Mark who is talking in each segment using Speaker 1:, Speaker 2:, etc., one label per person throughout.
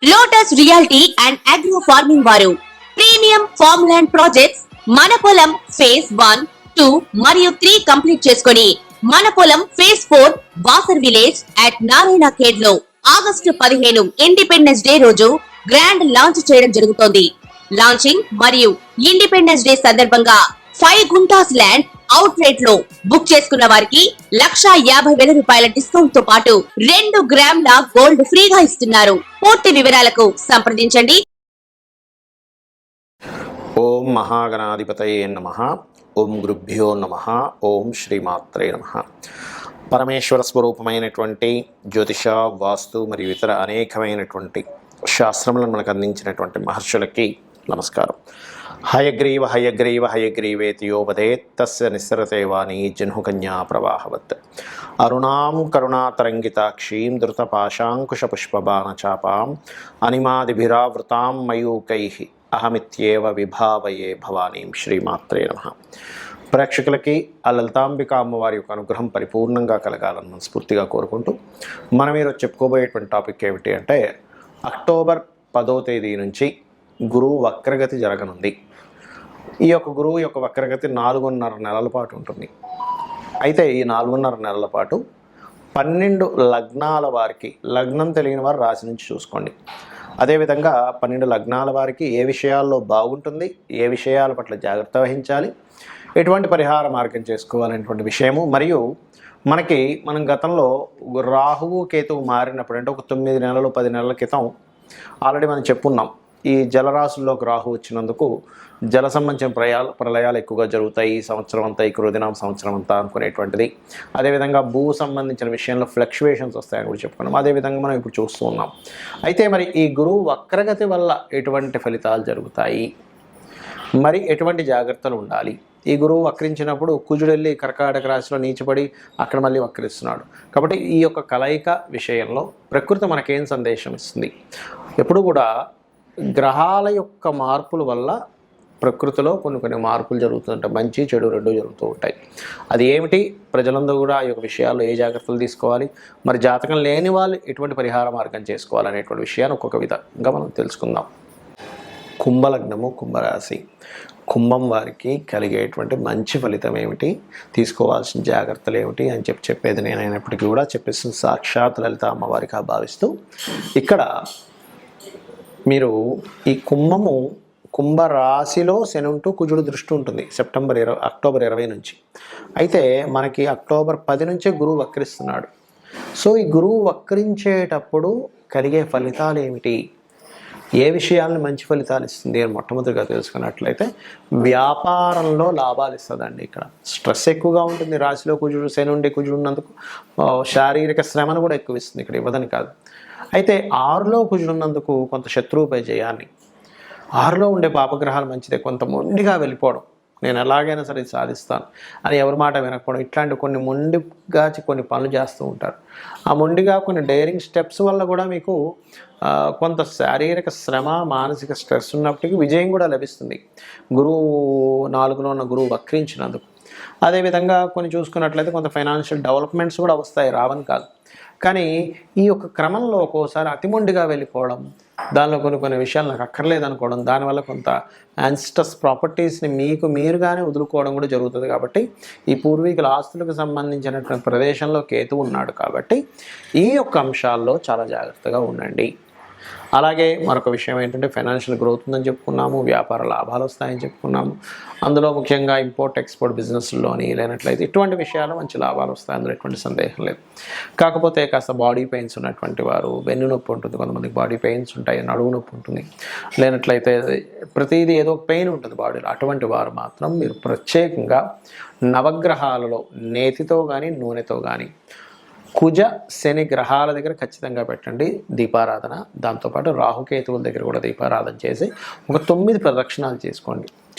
Speaker 1: Lotus reality and agro farming వారు premium farm land projects మన పొలం ఫేజ్ 1, 2 మరియు 3 కంప్లీట్ చేసుకొని మన పొలం phase 4 Basar village at Narayana Khed లో ఆగస్టు 15 ఇండిపెండెన్స్ డే రోజు గ్రాండ్ లాంచ్ చేయడం జరుగుతోంది. లాంచింగ్ మరియు ఇండిపెండెన్స్ డే సందర్భంగా 5 గుంటాస్ ల్యాండ్ అవుట్ రేట్ లో బుక్ చేసుకున్న వారికి 1,50,000 రూపాయల డిస్కౌంట్ తో పాటు 2 గ్రాముల గోల్డ్ ఫ్రీగా ఇస్తున్నారు. పూర్తి వివరాలకు సంప్రదించండి.
Speaker 2: ఓం మహాగణాధిపతయే నమః. ఓం గురుభ్యో నమః. ఓం శ్రీమాత్రే నమః. పరమేశ్వర స్వరూపమైనటువంటి జ్యోతిష, వాస్తు మరియు ఇతర అనేకమైనటువంటి శాస్త్రములను మనకు అందించినటువంటి మహర్షులకి నమస్కారం. హయగ్రీవ హయగ్రీవ హయగ్రీవేతి యోపదేత్ తస్య నిస్సరతే వాణి జహ్నుకన్యా ప్రవాహవత్. అరుణాం కరుణాతరంగితాక్షీం ధృతపాశాంకుశపుష్పబాణచాపాం అనిమాదిభిరావృతాం మయూకైః అహమిత్యేవ విభావయే భవానీం. శ్రీమాత్రే నమః. ప్రేక్షకులకి ఆ లలితాంబిక అమ్మవారి యొక్క అనుగ్రహం పరిపూర్ణంగా కలగాలని మనస్ఫూర్తిగా కోరుకుంటూ మనం ఈరోజు చెప్పుకోబోయేటువంటి టాపిక్ ఏమిటి అంటే, అక్టోబర్ 10వ తేదీ నుంచి గురువు వక్రగతి జరగనుంది. ఈ యొక్క గురువు యొక్క వక్రగతి 4.5 నెలల పాటు ఉంటుంది. అయితే ఈ 4.5 నెలల పాటు 12 లగ్నాల వారికి, లగ్నం తెలియని వారు రాశి నుంచి చూసుకోండి. అదేవిధంగా 12 లగ్నాల వారికి ఏ విషయాల్లో బాగుంటుంది, ఏ విషయాల పట్ల జాగ్రత్త వహించాలి, ఎటువంటి పరిహార మార్గం చేసుకోవాలనేటువంటి విషయము, మరియు మనం గతంలో రాహువు కేతువు మారినప్పుడు అంటే ఒక 9 నెలలు 10 నెలల క్రితం ఆల్రెడీ మనం చెప్పున్నాం. ఈ జలరాశుల్లోకి రాహు వచ్చినందుకు జల సంబంధించిన ప్రళయాలు ఎక్కువగా జరుగుతాయి ఈ సంవత్సరం అంతా, ఈ కృదినామ సంవత్సరం అంతా అనుకునేటువంటిది. అదేవిధంగా భూ సంబంధించిన విషయంలో ఫ్లక్చువేషన్స్ వస్తాయని కూడా చెప్పుకున్నాం. అదేవిధంగా మనం ఇప్పుడు చూస్తూ ఉన్నాం. అయితే మరి ఈ గురువు వక్రగతి వల్ల ఎటువంటి ఫలితాలు జరుగుతాయి, మరి ఎటువంటి జాగ్రత్తలు ఉండాలి? ఈ గురువు వక్రించినప్పుడు కుజుడు వెళ్ళి కర్కాటక రాశిలో నీచపడి అక్కడ మళ్ళీ వక్రిస్తున్నాడు. కాబట్టి ఈ యొక్క కలయిక విషయంలో ప్రకృతి మనకేం సందేశం ఇస్తుంది? ఎప్పుడు కూడా గ్రహాల యొక్క మార్పుల వల్ల ప్రకృతిలో కొన్ని మార్పులు జరుగుతుంటాయి. మంచి చెడు రెండు జరుగుతూ ఉంటాయి. అది ఏమిటి, ప్రజలందరూ కూడా ఈ యొక్క విషయాల్లో ఏ జాగ్రత్తలు తీసుకోవాలి, మరి జాతకం లేని వాళ్ళు ఎటువంటి పరిహార మార్గం చేసుకోవాలనేటువంటి విషయాన్ని ఒక్కొక్క విధంగా మనం తెలుసుకుందాం. కుంభలగ్నము, కుంభరాశి, కుంభం వారికి కలిగేటువంటి మంచి ఫలితం ఏమిటి, తీసుకోవాల్సిన జాగ్రత్తలు ఏమిటి అని చెప్పేది నేనైనప్పటికీ కూడా చెప్పేసిన సాక్షాత్ లలిత అమ్మవారికి భావిస్తూ, ఇక్కడ మీరు ఈ కుంభరాశిలో శని ఉంటూ కుజుడు దృష్టి ఉంటుంది అక్టోబర్ 20 నుంచి. అయితే మనకి అక్టోబర్ 10 నుంచే గురువు వక్రిస్తున్నాడు. సో ఈ గురువు వక్రించేటప్పుడు కలిగే ఫలితాలు ఏమిటి, ఏ విషయాలను మంచి ఫలితాలు ఇస్తుంది అని మొట్టమొదటిగా తెలుసుకున్నట్లయితే, వ్యాపారంలో లాభాలు ఇస్తుందండి. ఇక్కడ స్ట్రెస్ ఎక్కువగా ఉంటుంది. రాశిలో కుజుడు శని ఉండి కుజుడు ఉన్నందుకు శారీరక శ్రమను కూడా ఎక్కువ ఇస్తుంది, ఇక్కడ ఇవ్వదని కాదు. అయితే 6లో కుజుడు ఉన్నందుకు కొంత శత్రువుపై జయాన్ని, 6లో ఉండే పాపగ్రహాలు మంచిదే, కొంత మొండిగా వెళ్ళిపోవడం, నేను ఎలాగైనా సరే సాధిస్తాను అని ఎవరి మాట వినకపోవడం, ఇట్లాంటి మొండిగా కొన్ని పనులు చేస్తూ ఉంటారు. ఆ మొండిగా కొన్ని డైరింగ్ స్టెప్స్ వల్ల కూడా మీకు కొంత శారీరక శ్రమ, మానసిక స్ట్రెస్ ఉన్నప్పటికీ విజయం కూడా లభిస్తుంది, గురువు 4లో ఉన్న గురువు వక్రించినందుకు. అదేవిధంగా కొన్ని చూసుకున్నట్లయితే కొంత ఫైనాన్షియల్ డెవలప్మెంట్స్ కూడా వస్తాయి, రావని కాదు. కానీ ఈ యొక్క క్రమంలో ఒక్కోసారి అతిమొండిగా వెళ్ళిపోవడం, దానిలో కొన్ని విషయాలు నాకు అక్కర్లేదనుకోవడం, దానివల్ల కొంత యాన్సిస్టర్స్ ప్రాపర్టీస్ని మీరుగానే వదులుకోవడం కూడా జరుగుతుంది. కాబట్టి ఈ పూర్వీకుల ఆస్తులకు సంబంధించినటువంటి ప్రదేశంలో కేతు ఉన్నాడు కాబట్టి ఈ యొక్క అంశాల్లో చాలా జాగ్రత్తగా ఉండండి. అలాగే మరొక విషయం ఏంటంటే, ఫైనాన్షియల్ గ్రోత్ ఉందని చెప్పుకున్నాము, వ్యాపార లాభాలు వస్తాయని చెప్పుకున్నాము. అందులో ముఖ్యంగా ఇంపోర్ట్ ఎక్స్పోర్ట్ బిజినెస్లోని లేనట్లయితే ఇటువంటి విషయాలు మంచి లాభాలు వస్తాయి, అందులో ఎటువంటి సందేహం లేదు. కాకపోతే కాస్త బాడీ పెయిన్స్ ఉన్నటువంటి వారు, వెన్ను నొప్పి ఉంటుంది, కొంతమందికి బాడీ పెయిన్స్ ఉంటాయి, నడువు నొప్పి ఉంటుంది, లేనట్లయితే ప్రతిదీ ఏదో పెయిన్ ఉంటుంది బాడీలో, అటువంటి వారు మాత్రం మీరు ప్రత్యేకంగా నవగ్రహాలలో నేతితో కానీ నూనెతో కానీ కుజ శని గ్రహాల దగ్గర ఖచ్చితంగా పెట్టండి దీపారాధన. దాంతోపాటు రాహుకేతువుల దగ్గర కూడా దీపారాధన చేసి ఒక 9 ప్రదక్షిణాలు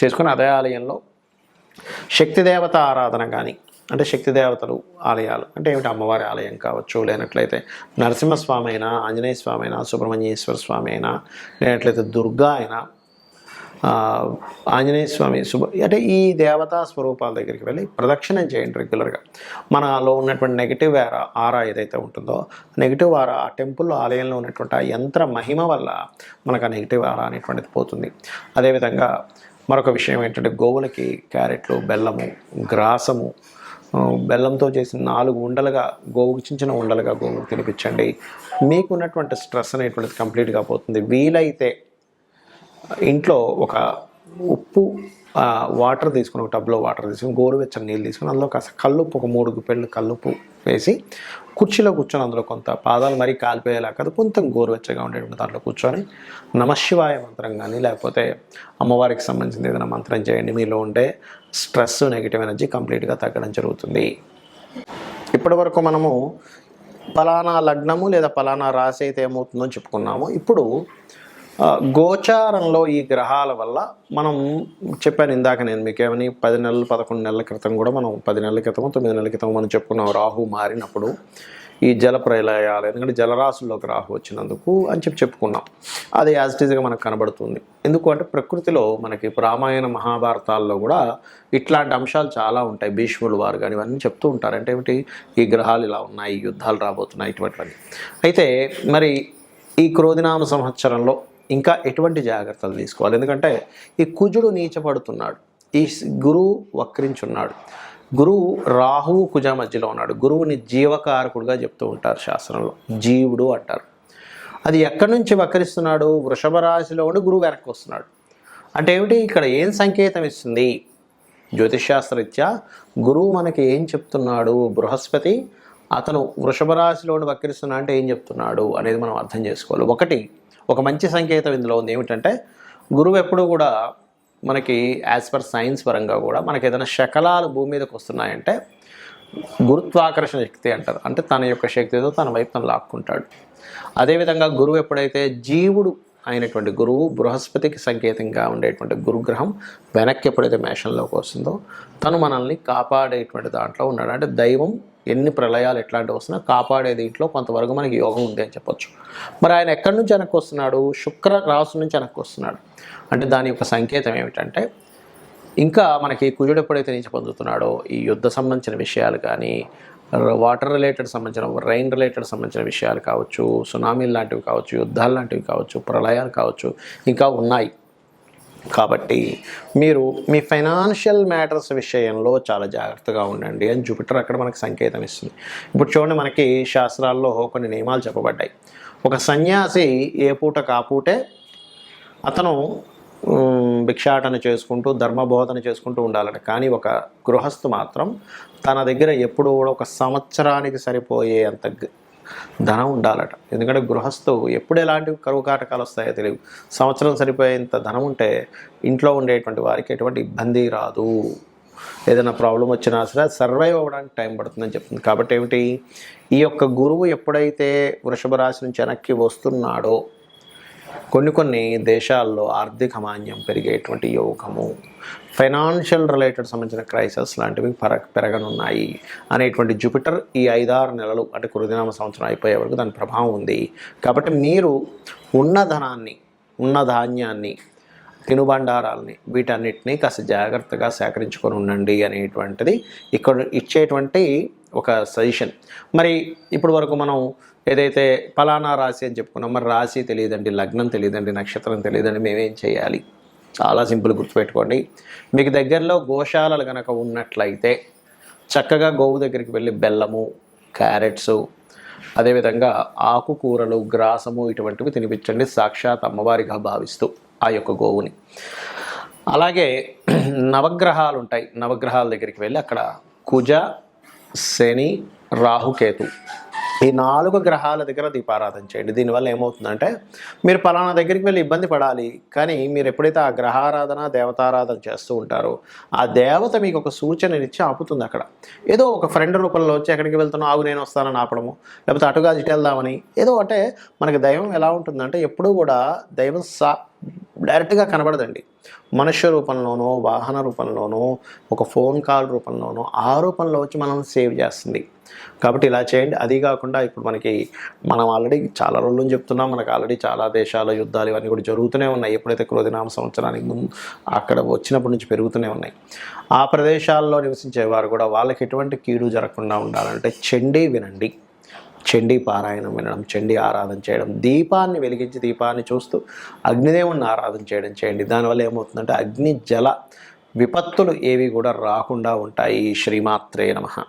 Speaker 2: చేసుకొని అదే ఆలయంలో శక్తిదేవత ఆరాధన కానీ, అంటే శక్తిదేవతలు ఆలయాలు అంటే ఏమిటి, అమ్మవారి ఆలయం కావచ్చు, లేనట్లయితే నరసింహస్వామి అయినా, ఆంజనేయ స్వామి అయినా, సుబ్రహ్మణ్యేశ్వర స్వామి అయినా, లేనట్లయితే దుర్గా అయినా, ఆంజనేయ స్వామి అంటే ఈ దేవతా స్వరూపాల దగ్గరికి వెళ్ళి ప్రదక్షిణం చేయండి రెగ్యులర్గా. మనలో ఉన్నటువంటి నెగిటివ్ ఆరా ఏదైతే ఉంటుందో నెగిటివ్ ఆరా ఆ టెంపుల్ ఆలయంలో ఉన్నటువంటి ఆ యంత్ర మహిమ వల్ల మనకు ఆ నెగిటివ్ ఆరా అనేటువంటిది పోతుంది. అదేవిధంగా మరొక విషయం ఏంటంటే గోవులకి క్యారెట్లు, బెల్లము, గ్రాసము, బెల్లంతో చేసిన 4 ఉండలుగా గోవుకి చిన్న ఉండలుగా గోవుకు తినిపించండి. మీకు ఉన్నటువంటి స్ట్రెస్ అనేటువంటిది కంప్లీట్గా పోతుంది. వీలైతే ఇంట్లో ఒక ఉప్పు వాటర్ తీసుకుని, ఒక టబ్లో వాటర్ తీసుకుని, గోరువెచ్చని నీళ్ళు తీసుకుని అందులో కాస్త కల్లుప్పు, ఒక 3 గుప్పెళ్ళు కల్లుప్పు వేసి కుర్చీలో కూర్చొని అందులో కొంత పాదాలు మరీ కాలిపోయేలా కాదు, కొంత గోరువెచ్చగా ఉండేటువంటి దాంట్లో కూర్చొని నమశివాయ మంత్రం కానీ లేకపోతే అమ్మవారికి సంబంధించిన ఏదైనా మంత్రం చేయండి. మీలో ఉండే స్ట్రెస్, నెగిటివ్ ఎనర్జీ కంప్లీట్గా తగ్గడం జరుగుతుంది. ఇప్పటి వరకు మనము ఫలానా లగ్నము లేదా ఫలానా రాశి అయితే ఏమవుతుందో చెప్పుకున్నాము. ఇప్పుడు గోచారంలో ఈ గ్రహాల వల్ల మనం చెప్పాను ఇందాక నేను మీకు ఏమని 10 నెలలు 11 నెలల క్రితం కూడా మనం 10 నెలల క్రితం 9 నెలల క్రితం మనం చెప్పుకున్నాం రాహు మారినప్పుడు ఈ జల ప్రళయాలు, ఎందుకంటే జలరాశుల్లోకి రాహు వచ్చినందుకు అని చెప్పుకున్నాం. అది యాజ్ ఇట్ ఈజ్గా మనకు కనబడుతుంది. ఎందుకు అంటే ప్రకృతిలో మనకి రామాయణ మహాభారతాల్లో కూడా ఇట్లాంటి అంశాలు చాలా ఉంటాయి. భీష్ములు వారు కానీ ఇవన్నీ చెప్తూ ఉంటారు. అంటే ఏమిటి, ఈ గ్రహాలు ఇలా ఉన్నాయి, యుద్ధాలు రాబోతున్నాయి, ఇటువంటివన్నీ. అయితే మరి ఈ క్రోధినామ సంవత్సరంలో ఇంకా ఎటువంటి జాగ్రత్తలు తీసుకోవాలి? ఎందుకంటే ఈ కుజుడు నీచపడుతున్నాడు, ఈ గురువు వక్రించున్నాడు, గురువు రాహువు కుజ మధ్యలో ఉన్నాడు. గురువుని జీవకారకుడుగా చెప్తూ ఉంటారు శాస్త్రంలో, జీవుడు అంటారు. అది ఎక్కడి నుంచి వక్రిస్తున్నాడు? వృషభ రాశిలో ఉండి గురువు వెనక్కి వస్తున్నాడు. అంటే ఏమిటి, ఇక్కడ ఏం సంకేతం ఇస్తుంది? జ్యోతిష్శాస్త్రరీత్యా గురువు మనకి ఏం చెప్తున్నాడు? బృహస్పతి అతను వృషభ రాశిలో ఉండి వక్రిస్తున్నా అంటే ఏం చెప్తున్నాడు అనేది మనం అర్థం చేసుకోవాలి. ఒక మంచి సంకేతం ఇందులో ఉంది. ఏమిటంటే గురువు ఎప్పుడూ కూడా మనకి యాజ్ పర్ సైన్స్ పరంగా కూడా మనకి ఏదైనా శకలాలు భూమి మీదకి వస్తున్నాయంటే గురుత్వాకర్షణ శక్తి అంటారు. అంటే తన యొక్క శక్తితో తన వైపు తను లాక్కుంటాడు. అదేవిధంగా గురువు ఎప్పుడైతే జీవుడు అయినటువంటి గురువు బృహస్పతికి సంకేతంగా ఉండేటువంటి గురుగ్రహం వెనక్కి ఎప్పుడైతే మేషంలోకి వస్తుందో తను మనల్ని కాపాడేటువంటి దాంట్లో ఉన్నాడు. అంటే దైవం ఎన్ని ప్రళయాలు ఎట్లాంటివి వస్తున్నా కాపాడే దీంట్లో కొంతవరకు మనకి యోగం ఉంది అని చెప్పొచ్చు. మరి ఆయన ఎక్కడి నుంచి వెనక్కి వస్తున్నాడు? శుక్ర రాశి నుంచి వెనక్కి వస్తున్నాడు. అంటే దాని యొక్క సంకేతం ఏమిటంటే ఇంకా మనకి కుజుడు ఎప్పుడైతే నుంచి పొందుతున్నాడో ఈ యుద్ధ సంబంధించిన విషయాలు కానీ, వాటర్ రిలేటెడ్ సంబంధించిన, రైన్ రిలేటెడ్ సంబంధించిన విషయాలు కావచ్చు, సునామీలు లాంటివి కావచ్చు, యుద్ధాలు లాంటివి కావచ్చు, ప్రళయాలు కావచ్చు, ఇంకా ఉన్నాయి. కాబట్టి మీరు మీ ఫైనాన్షియల్ మ్యాటర్స్ విషయంలో చాలా జాగ్రత్తగా ఉండండి అని జూపిటర్ అక్కడ మనకు సంకేతం ఇస్తుంది. ఇప్పుడు చూడండి, మనకి శాస్త్రాల్లో కొన్ని నియమాలు చెప్పబడ్డాయి. ఒక సన్యాసి ఏ పూట కాపూటే అతను భిక్షాటన చేసుకుంటూ ధర్మబోధన చేసుకుంటూ ఉండాలట. కానీ ఒక గృహస్థు మాత్రం తన దగ్గర ఎప్పుడూ కూడా 1 సంవత్సరానికి సరిపోయే అంత ధనం ఉండాలట. ఎందుకంటే గృహస్థు ఎప్పుడు ఎలాంటి కరువు కాటకాలు వస్తాయో తెలియదు. సంవత్సరం సరిపోయేంత ధనం ఉంటే ఇంట్లో ఉండేటువంటి వారికి ఎటువంటి ఇబ్బంది రాదు. ఏదైనా ప్రాబ్లం వచ్చినా సరే సర్వైవ్ అవ్వడానికి టైం పడుతుందని చెప్తుంది. కాబట్టి ఏమిటి, ఈ యొక్క గురువు ఎప్పుడైతే వృషభ రాశి నుంచి వెనక్కి వస్తున్నాడో కొన్ని దేశాల్లో ఆర్థిక మాన్యం పెరిగేటువంటి యోగము, ఫైనాన్షియల్ రిలేటెడ్ సంబంధించిన క్రైసిస్ లాంటివి పెరగనున్నాయి అనేటువంటి జూపిటర్ ఈ 5-6 నెలలు అంటే కృతినామ సంవత్సరం అయిపోయే వరకు దాని ప్రభావం ఉంది. కాబట్టి మీరు ఉన్న ధనాన్ని, ఉన్న ధాన్యాన్ని, తినుబండారాలని వీటన్నిటినీ కాస్త జాగ్రత్తగా సేకరించుకొని ఉండండి అనేటువంటిది ఇక్కడ ఇచ్చేటువంటి ఒక సజెషన్. మరి ఇప్పటి వరకు మనం ఏదైతే ఫలానా రాశి అని చెప్పుకున్నాం, మరి రాశి తెలియదండి, లగ్నం తెలియదండి, నక్షత్రం తెలియదండి, మేమేం చేయాలి? చాలా సింపుల్, గుర్తుపెట్టుకోండి. మీకు దగ్గరలో గోశాలలు కనుక ఉన్నట్లయితే చక్కగా గోవు దగ్గరికి వెళ్ళి బెల్లము, క్యారెట్స్, అదేవిధంగా ఆకుకూరలు, గ్రాసము ఇటువంటివి తినిపించండి, సాక్షాత్ అమ్మవారిగా భావిస్తూ ఆ యొక్క గోవుని. అలాగే నవగ్రహాలు ఉంటాయి, నవగ్రహాల దగ్గరికి వెళ్ళి అక్కడ కుజ, శని, రాహుకేతు ఈ 4 గ్రహాల దగ్గర దీపారాధన చేయండి. దీనివల్ల ఏమవుతుందంటే మీరు పలానా దగ్గరికి వెళ్ళి ఇబ్బంది పడాలి, కానీ మీరు ఎప్పుడైతే ఆ గ్రహారాధన, దేవతారాధన చేస్తూ ఉంటారో ఆ దేవత మీకు ఒక సూచననిచ్చి ఆపుతుంది. అక్కడ ఏదో ఒక ఫ్రెండ్ రూపంలో వచ్చి ఎక్కడికి వెళ్తున్నావు, ఆగు నేను వస్తానని ఆపడము, లేకపోతే అటుగా ఇటు వెళ్దామని ఏదో. అంటే మనకి దైవం ఎలా ఉంటుందంటే ఎప్పుడూ కూడా దైవం డైరెక్ట్గా కనబడదండి. మనుష్య రూపంలోనో, వాహన రూపంలోనో, ఒక ఫోన్ కాల్ రూపంలోనో, ఆ రూపంలో వచ్చి మనల్ని సేవ్ చేస్తుంది. కాబట్టి ఇలా చేయండి. అది కాకుండా ఇప్పుడు మనం ఆల్రెడీ చాలా రోజుల నుంచి చెప్తున్నాం, మనకు ఆల్రెడీ చాలా దేశాల యుద్ధాలు ఇవన్నీ కూడా జరుగుతూనే ఉన్నాయి. ఎప్పుడైతే క్రోధినామ సంవత్సరానికి ముందు అక్కడ వచ్చినప్పటి నుంచి పెరుగుతూనే ఉన్నాయి. ఆ ప్రదేశాల్లో నివసించేవారు కూడా వాళ్ళకి ఎటువంటి కీడు జరగకుండా ఉండాలంటే చండీ వినండి, చండీ పారాయణం వినడం, చండీ ఆరాధన చేయడం, దీపాన్ని వెలిగించి దీపాన్ని చూస్తూ అగ్నిదేవుణ్ణి ఆరాధన చేయడం చేయండి. దానివల్ల ఏమవుతుందంటే అగ్ని జల విపత్తులు ఏవి కూడా రాకుండా ఉంటాయి. శ్రీమాత్రే నమః.